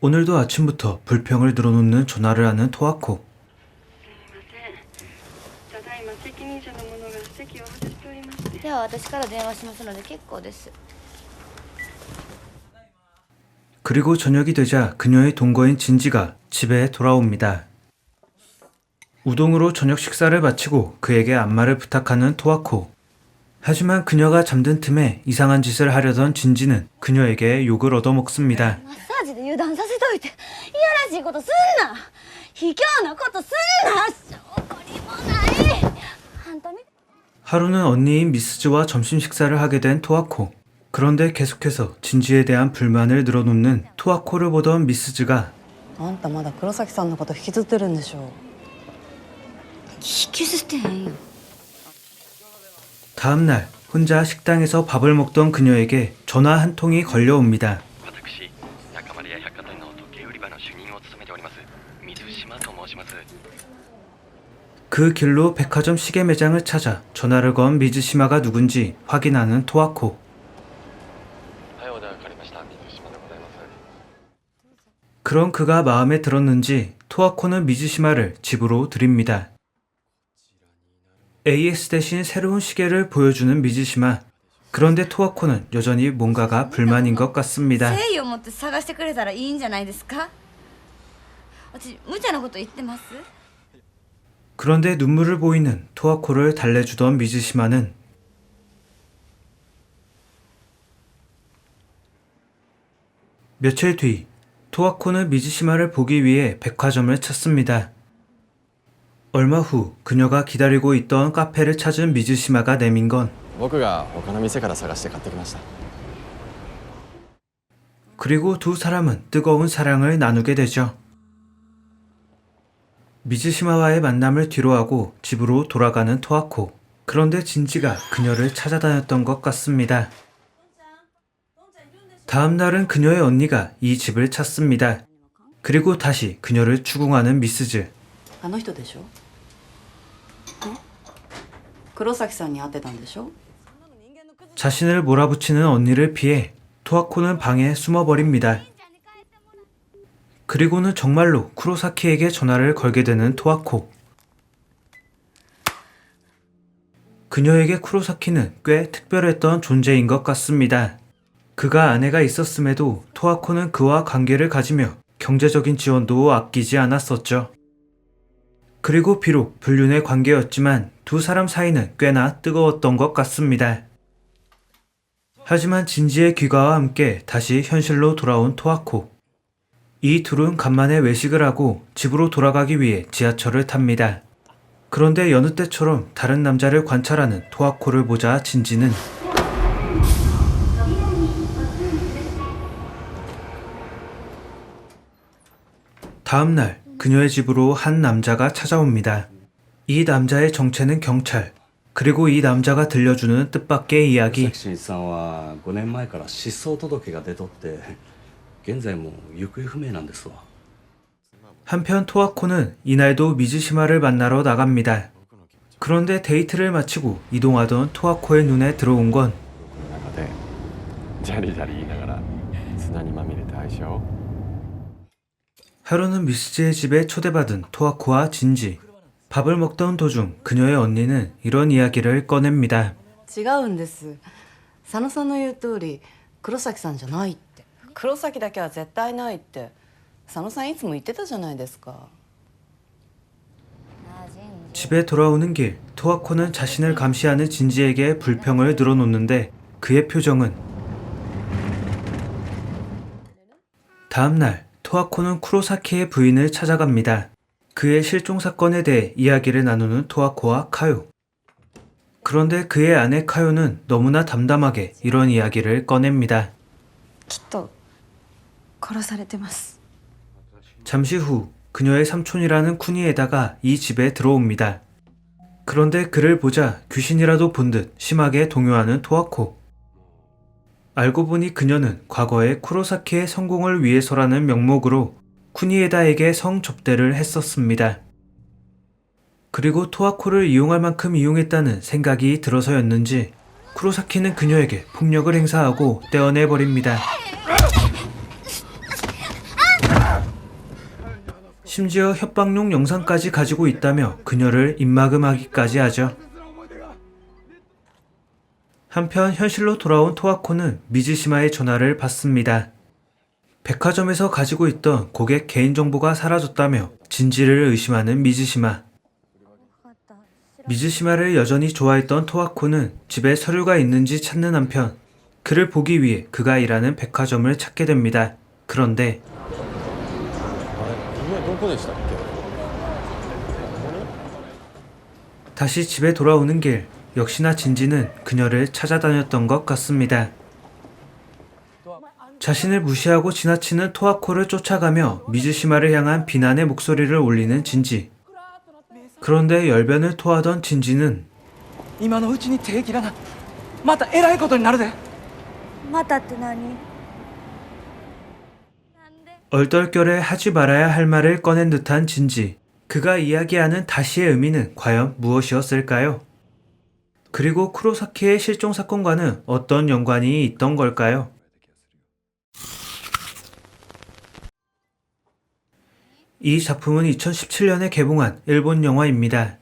오늘도 아침부터 불평을 늘어놓는 전화를 하는 토아코. すいません。ただいま責任者の者が席を外しておりまして。では私から電話しますので結構です。 그리고 저녁이 되자 그녀의 동거인 진지가 집에 돌아옵니다. 우동으로 저녁 식사를 마치고 그에게 안마를 부탁하는 토아코. 하지만 그녀가 잠든 틈에 이상한 짓을 하려던 진지는 그녀에게 욕을 얻어먹습니다. マッサージで油断させといていやらしいことすんな卑怯なことすんな証拠にもないあんたみ 하루는 언니인 미스즈와 점심 식사를 하게 된 토아코. 그런데 계속해서 진지에 대한 불만을 늘어놓는 토아코를 보던 미스즈가 あんたまだ黒崎さんのこと引きずってるんでしょ。引きずってへんよ 다음날 혼자 식당에서 밥을 먹던 그녀에게 전화 한 통이 걸려옵니다. 私中丸屋百貨店の時計売り場の主任を務めております水島と申します。 그 길로 백화점 시계 매장을 찾아 전화를 건 미즈시마가 누군지 확인하는 토아코. はい、オーダーかかりました水島でございます。 그런 그가 마음에 들었는지 토아코는 미즈시마를 집으로 들입니다. AS 대신 새로운 시계를 보여주는 미즈시마. 그런데 토아코는 여전히 뭔가가 불만인 것 같습니다. 誠意を持って探してくれたらいいんじゃないですか私無茶なこと言ってます 그런데 눈물을 보이는 토아코를 달래주던 미즈시마는 며칠 뒤 토아코는 미즈시마를 보기 위해 백화점을 찾습니다. 얼마 후 그녀가 기다리고 있던 카페를 찾은 미즈시마가 내민 건 僕が他の店から探して買ってきました。 그리고 두 사람은 뜨거운 사랑을 나누게 되죠. 미즈시마와의 만남을 뒤로하고 집으로 돌아가는 토아코. 그런데 진지가 그녀를 찾아다녔던 것 같습니다. 다음 날은 그녀의 언니가 이 집을 찾습니다. 그리고 다시 그녀를 추궁하는 미스즈. あの人でしょ。黒崎さんに会ってたんでしょ。 자신을 몰아붙이는 언니를 피해 토아코는 방에 숨어버립니다. 그리고는 정말로 쿠로사키에게 전화를 걸게 되는 토아코. 그녀에게 쿠로사키는 꽤 특별했던 존재인 것 같습니다. 그가 아내가 있었음에도 토아코는 그와 관계를 가지며 경제적인 지원도 아끼지 않았었죠. 그리고 비록 불륜의 관계였지만 두 사람 사이는 꽤나 뜨거웠던 것 같습니다. 하지만 진지의 귀가와 함께 다시 현실로 돌아온 토아코. 이 둘은 간만에 외식을 하고 집으로 돌아가기 위해 지하철을 탑니다. 그런데 여느 때처럼 다른 남자를 관찰하는 토아코를 보자 진지는 다음날 그녀의 집으로 한 남자가 찾아옵니다. 이 남자의 정체는 경찰. 그리고 이 남자가 들려주는 뜻밖의 이야기. 関真一さんは5年前から失踪届が出とって現在も行方不明なんですわ。 한편 토아코는 이날도 미즈시마를 만나러 나갑니다. 그런데 데이트를 마치고 이동하던 토아코의 눈에 들어온 건 中でジャリジャリ言いながら砂にまみれて愛し合おう。 하루는 미스즈의 집에 초대받은 토아코와 진지. 밥을 먹던 도중 그녀의 언니는 이런 이야기를 꺼냅니다. 違うんです。佐野さんの言う通り黒崎さんじゃないって。黒崎だけは絶対ないって佐野さんいつも言ってたじゃないですか。 집에 돌아오는 길 토아코는 자신을 감시하는 진지에게 불평을 늘어놓는데 그의 표정은 다음날 토아코는 쿠로사키의 부인을 찾아갑니다. 그의 실종 사건에 대해 이야기를 나누는 토아코와 카요. 그런데 그의 아내 카요는 너무나 담담하게 이런 이야기를 꺼냅니다. きっと殺されてます 잠시 후 그녀의 삼촌이라는 쿠니에다가 이 집에 들어옵니다. 그런데 그를 보자 귀신이라도 본 듯 심하게 동요하는 토아코. 알고 보니 그녀는 과거에 쿠로사키의 성공을 위해서라는 명목으로 쿠니에다에게 성접대를 했었습니다. 그리고 토아코를 이용할 만큼 이용했다는 생각이 들어서였는지 쿠로사키는 그녀에게 폭력을 행사하고 떼어내버립니다. 심지어 협박용 영상까지 가지고 있다며 그녀를 입막음하기까지 하죠. 한편 현실로 돌아온 토아코는 미즈시마의 전화를 받습니다. 백화점에서 가지고 있던 고객 개인정보가 사라졌다며 진지를 의심하는 미즈시마. 미즈시마를 여전히 좋아했던 토아코는 집에 서류가 있는지 찾는 한편 그를 보기 위해 그가 일하는 백화점을 찾게 됩니다. 그런데 あれ家どこでしたっけ？ 다시 집에 돌아오는 길, 역시나 진지는 그녀를 찾아다녔던 것 같습니다. 자신을 무시하고 지나치는 토아코를 쫓아가며 미즈시마를 향한 비난의 목소리를 올리는 진지. 그런데 열변을 토하던 진지는 今のうちに手切らなまたえらいことになるでまたって何？ 얼떨결에 하지 말아야 할 말을 꺼낸 듯한 진지. 그가 이야기하는 다시의 의미는 과연 무엇이었을까요? 그리고 쿠로사키의 실종 사건과는 어떤 연관이 있던 걸까요? 이 작품은 2017년에 개봉한 일본 영화입니다.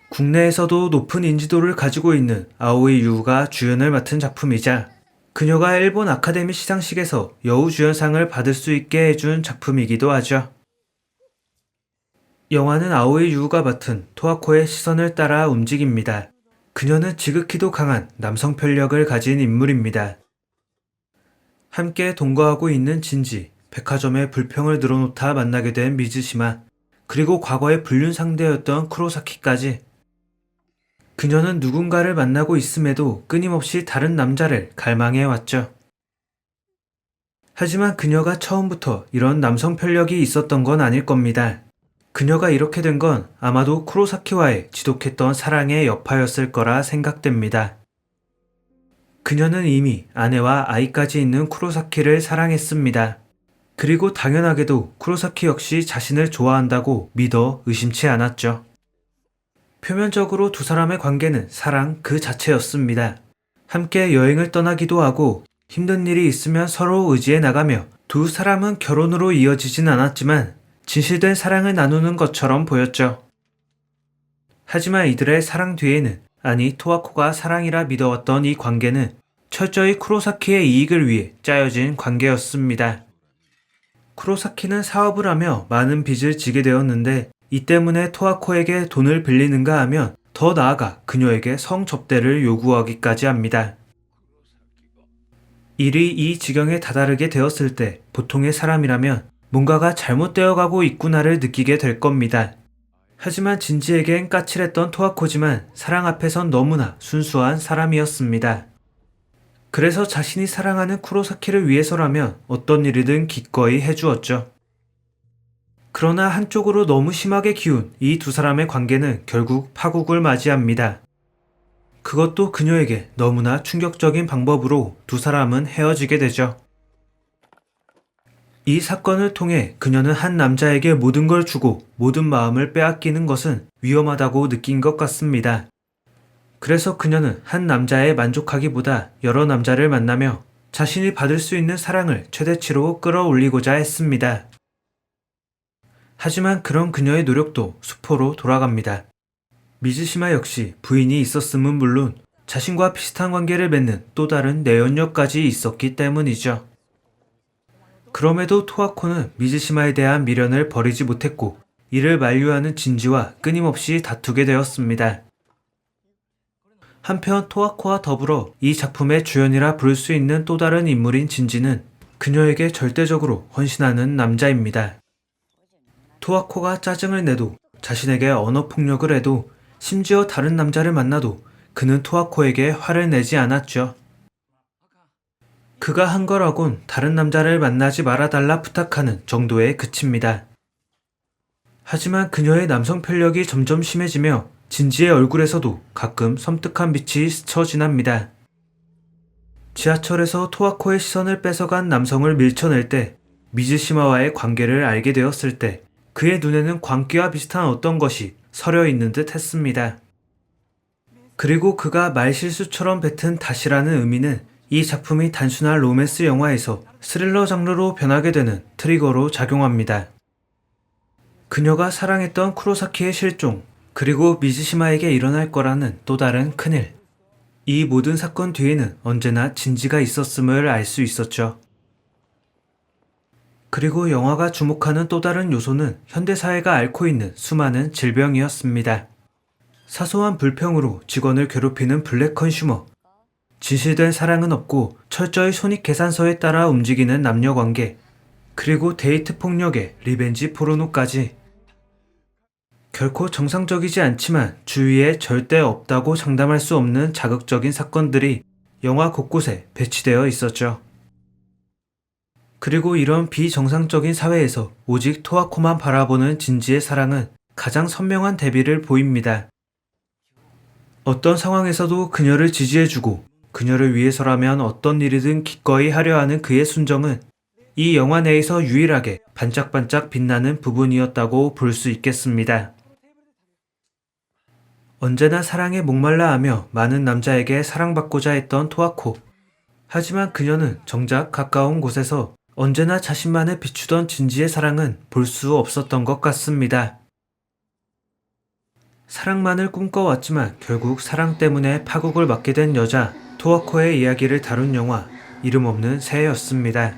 국내에서도 높은 인지도를 가지고 있는 아오이 유우가 주연을 맡은 작품이자 그녀가 일본 아카데미 시상식에서 여우주연상을 받을 수 있게 해준 작품이기도 하죠. 영화는 아오이 유우가 맡은 토아코의 시선을 따라 움직입니다. 그녀는 지극히도 강한 남성 편력을 가진 인물입니다. 함께 동거하고 있는 진지, 백화점에 불평을 늘어놓다 만나게 된 미즈시마, 그리고 과거의 불륜 상대였던 쿠로사키까지. 그녀는 누군가를 만나고 있음에도 끊임없이 다른 남자를 갈망해왔죠. 하지만 그녀가 처음부터 이런 남성 편력이 있었던 건 아닐 겁니다. 그녀가 이렇게 된 건 아마도 쿠로사키와의 지독했던 사랑의 여파였을 거라 생각됩니다. 그녀는 이미 아내와 아이까지 있는 쿠로사키를 사랑했습니다. 그리고 당연하게도 쿠로사키 역시 자신을 좋아한다고 믿어 의심치 않았죠. 표면적으로 두 사람의 관계는 사랑 그 자체였습니다. 함께 여행을 떠나기도 하고 힘든 일이 있으면 서로 의지해 나가며 두 사람은 결혼으로 이어지진 않았지만 진실된 사랑을 나누는 것처럼 보였죠. 하지만 이들의 사랑 뒤에는, 아니 토아코가 사랑이라 믿어왔던 이 관계는 철저히 쿠로사키의 이익을 위해 짜여진 관계였습니다. 쿠로사키는 사업을 하며 많은 빚을 지게 되었는데 이 때문에 토아코에게 돈을 빌리는가 하면 더 나아가 그녀에게 성접대를 요구하기까지 합니다. 일이 이 지경에 다다르게 되었을 때 보통의 사람이라면 뭔가가 잘못되어 가고 있구나를 느끼게 될 겁니다. 하지만 진지에겐 까칠했던 토아코지만 사랑 앞에선 너무나 순수한 사람이었습니다. 그래서 자신이 사랑하는 쿠로사키를 위해서라면 어떤 일이든 기꺼이 해주었죠. 그러나 한쪽으로 너무 심하게 기운 이 두 사람의 관계는 결국 파국을 맞이합니다. 그것도 그녀에게 너무나 충격적인 방법으로 두 사람은 헤어지게 되죠. 이 사건을 통해 그녀는 한 남자에게 모든 걸 주고 모든 마음을 빼앗기는 것은 위험하다고 느낀 것 같습니다. 그래서 그녀는 한 남자에 만족하기보다 여러 남자를 만나며 자신이 받을 수 있는 사랑을 최대치로 끌어올리고자 했습니다. 하지만 그런 그녀의 노력도 수포로 돌아갑니다. 미즈시마 역시 부인이 있었음은 물론 자신과 비슷한 관계를 맺는 또 다른 내연녀까지 있었기 때문이죠. 그럼에도 토아코는 미즈시마에 대한 미련을 버리지 못했고 이를 만류하는 진지와 끊임없이 다투게 되었습니다. 한편 토아코와 더불어 이 작품의 주연이라 부를 수 있는 또 다른 인물인 진지는 그녀에게 절대적으로 헌신하는 남자입니다. 토아코가 짜증을 내도 자신에게 언어폭력을 해도 심지어 다른 남자를 만나도 그는 토아코에게 화를 내지 않았죠. 그가 한 거라곤 다른 남자를 만나지 말아달라 부탁하는 정도에 그칩니다. 하지만 그녀의 남성 편력이 점점 심해지며 진지의 얼굴에서도 가끔 섬뜩한 빛이 스쳐 지납니다. 지하철에서 토아코의 시선을 뺏어간 남성을 밀쳐낼 때, 미즈시마와의 관계를 알게 되었을 때 그의 눈에는 광기와 비슷한 어떤 것이 서려 있는 듯 했습니다. 그리고 그가 말실수처럼 뱉은 다시라는 의미는 이 작품이 단순한 로맨스 영화에서 스릴러 장르로 변하게 되는 트리거로 작용합니다. 그녀가 사랑했던 쿠로사키의 실종, 그리고 미즈시마에게 일어날 거라는 또 다른 큰일. 이 모든 사건 뒤에는 언제나 진지가 있었음을 알 수 있었죠. 그리고 영화가 주목하는 또 다른 요소는 현대사회가 앓고 있는 수많은 질병이었습니다. 사소한 불평으로 직원을 괴롭히는 블랙 컨슈머, 진실된 사랑은 없고 철저히 손익계산서에 따라 움직이는 남녀관계, 그리고 데이트 폭력의 리벤지 포르노까지. 결코 정상적이지 않지만 주위에 절대 없다고 장담할 수 없는 자극적인 사건들이 영화 곳곳에 배치되어 있었죠. 그리고 이런 비정상적인 사회에서 오직 토아코만 바라보는 진지의 사랑은 가장 선명한 대비를 보입니다. 어떤 상황에서도 그녀를 지지해주고 그녀를 위해서라면 어떤 일이든 기꺼이 하려 하는 그의 순정은 이 영화 내에서 유일하게 반짝반짝 빛나는 부분이었다고 볼 수 있겠습니다. 언제나 사랑에 목말라 하며 많은 남자에게 사랑받고자 했던 토아코. 하지만 그녀는 정작 가까운 곳에서 언제나 자신만을 비추던 진지의 사랑은 볼 수 없었던 것 같습니다. 사랑만을 꿈꿔왔지만 결국 사랑 때문에 파국을 맞게 된 여자 토아코의 이야기를 다룬 영화 이름 없는 새였습니다.